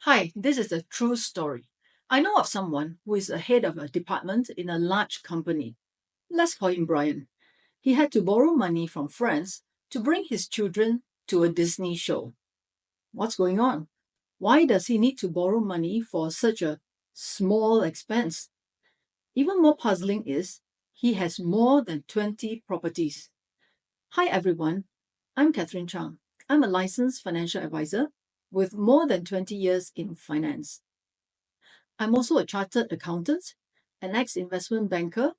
Hi, this is a true story. I know of someone who is the head of a department in a large company. Let's call him Brian. He had to borrow money from friends to bring his children to a Disney show. What's going on? Why does he need to borrow money for such a small expense? Even more puzzling is he has more than 20 properties. Hi everyone, I'm Catherine Chang. I'm a licensed financial advisor with more than 20 years in finance. I'm also a chartered accountant, an ex-investment banker,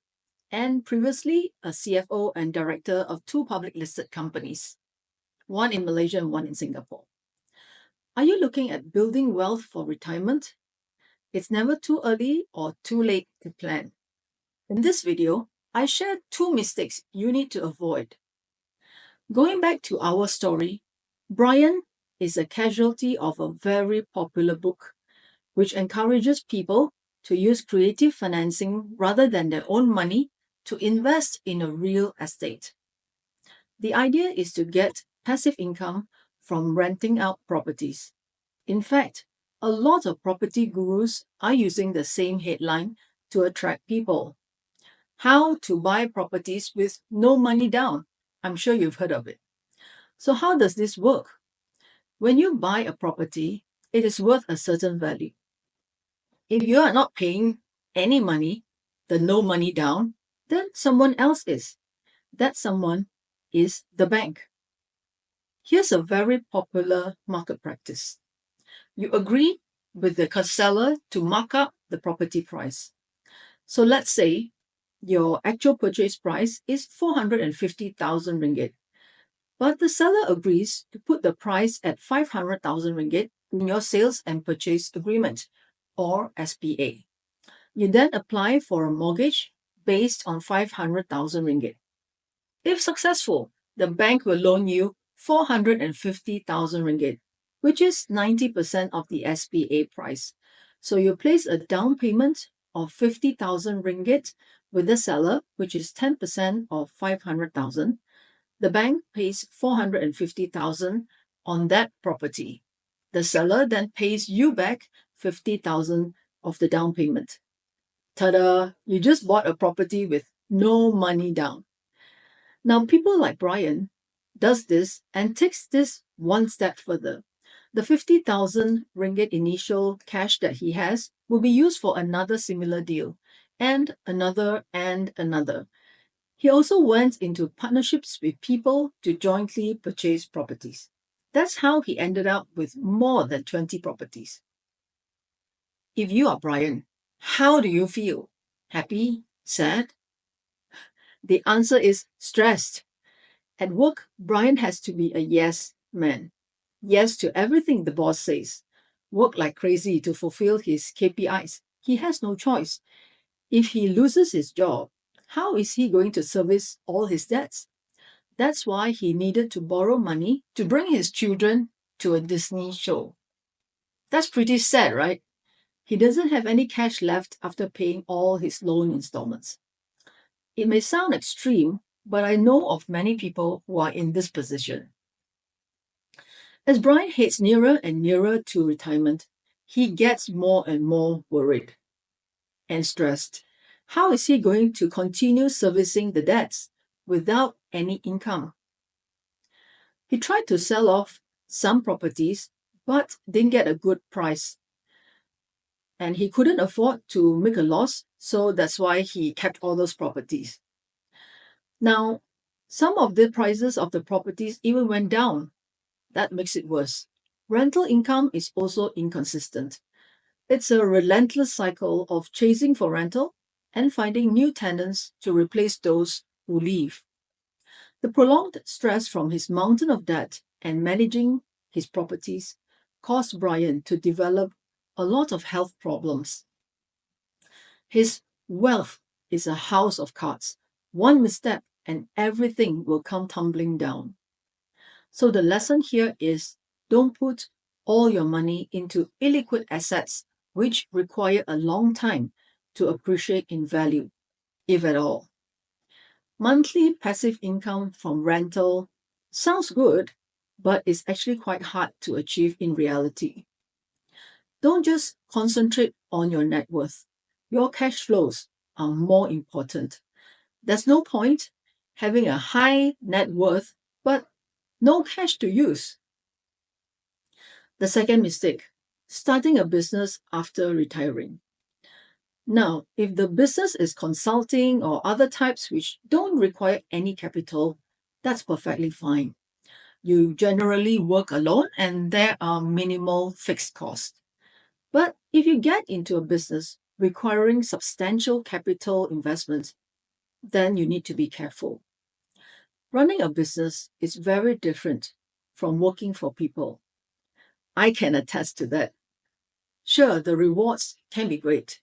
and previously a CFO and director of two public listed companies, one in Malaysia and one in Singapore. Are you looking at building wealth for retirement? It's never too early or too late to plan. In this video, I share two mistakes you need to avoid. Going back to our story, Brian is a casualty of a very popular book, which encourages people to use creative financing rather than their own money to invest in a real estate. The idea is to get passive income from renting out properties. In fact, a lot of property gurus are using the same headline to attract people. How to buy properties with no money down. I'm sure you've heard of it. So how does this work? When you buy a property, it is worth a certain value. If you are not paying any money, the no money down, then someone else is. That someone is the bank. Here's a very popular market practice. You agree with the seller to mark up the property price. So let's say your actual purchase price is 450,000 ringgit, but the seller agrees to put the price at 500,000 ringgit in your sales and purchase agreement, or SPA. You then apply for a mortgage based on 500,000 ringgit. If successful, the bank will loan you 450,000 ringgit, which is 90% of the SPA price. So you place a down payment of 50,000 ringgit with the seller, which is 10% of 500,000. The bank pays 450,000 on that property. The seller then pays you back 50,000 of the down payment. Ta-da! You just bought a property with no money down. Now, people like Brian does this and takes this one step further. The 50,000 ringgit initial cash that he has will be used for another similar deal, and another and another. He also went into partnerships with people to jointly purchase properties. That's how he ended up with more than 20 properties. If you are Brian, how do you feel? Happy? Sad? The answer is stressed. At work, Brian has to be a yes man. Yes to everything the boss says. Work like crazy to fulfill his KPIs. He has no choice. If he loses his job, how is he going to service all his debts? That's why he needed to borrow money to bring his children to a Disney show. That's pretty sad, right? He doesn't have any cash left after paying all his loan installments. It may sound extreme, but I know of many people who are in this position. As Brian heads nearer and nearer to retirement, he gets more and more worried and stressed. How is he going to continue servicing the debts without any income? He tried to sell off some properties, but didn't get a good price. And he couldn't afford to make a loss, so that's why he kept all those properties. Now, some of the prices of the properties even went down. That makes it worse. Rental income is also inconsistent. It's a relentless cycle of chasing for rental and finding new tenants to replace those who leave. The prolonged stress from his mountain of debt and managing his properties caused Brian to develop a lot of health problems. His wealth is a house of cards. One misstep and everything will come tumbling down. So the lesson here is don't put all your money into illiquid assets which require a long time to appreciate in value, if at all. Monthly passive income from rental sounds good, but it's actually quite hard to achieve in reality. Don't just concentrate on your net worth. Your cash flows are more important. There's no point having a high net worth but no cash to use. The second mistake, starting a business after retiring. Now, if the business is consulting or other types which don't require any capital, that's perfectly fine. You generally work alone and there are minimal fixed costs. But if you get into a business requiring substantial capital investment, then you need to be careful. Running a business is very different from working for people. I can attest to that. Sure, the rewards can be great,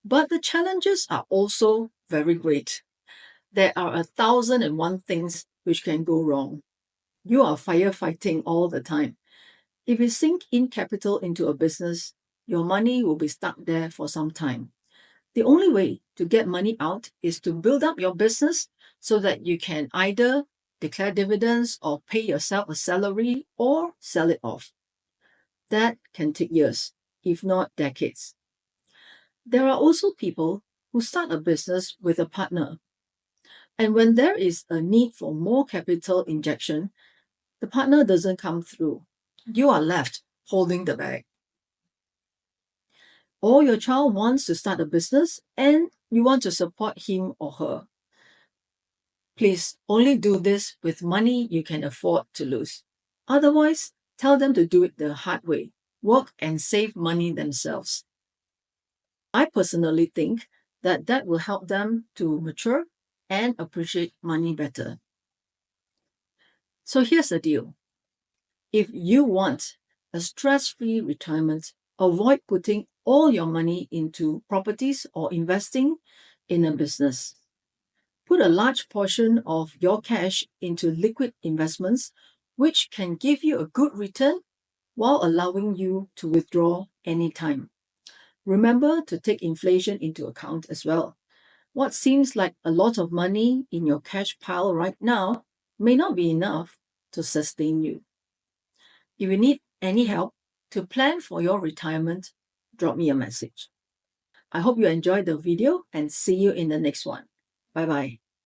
but the challenges are also very great. There are 1,001 things which can go wrong. You are firefighting all the time. If you sink in capital into a business, your money will be stuck there for some time. The only way to get money out is to build up your business so that you can either declare dividends or pay yourself a salary or sell it off. That can take years, if not decades. There are also people who start a business with a partner. And when there is a need for more capital injection, the partner doesn't come through. You are left holding the bag. Or your child wants to start a business and you want to support him or her. Please only do this with money you can afford to lose. Otherwise, tell them to do it the hard way. Work and save money themselves. I personally think that will help them to mature and appreciate money better. So here's the deal. If you want a stress-free retirement, avoid putting all your money into properties or investing in a business. Put a large portion of your cash into liquid investments, which can give you a good return while allowing you to withdraw anytime. Remember to take inflation into account as well. What seems like a lot of money in your cash pile right now may not be enough to sustain you. If you need any help to plan for your retirement, drop me a message. I hope you enjoyed the video and see you in the next one. Bye bye.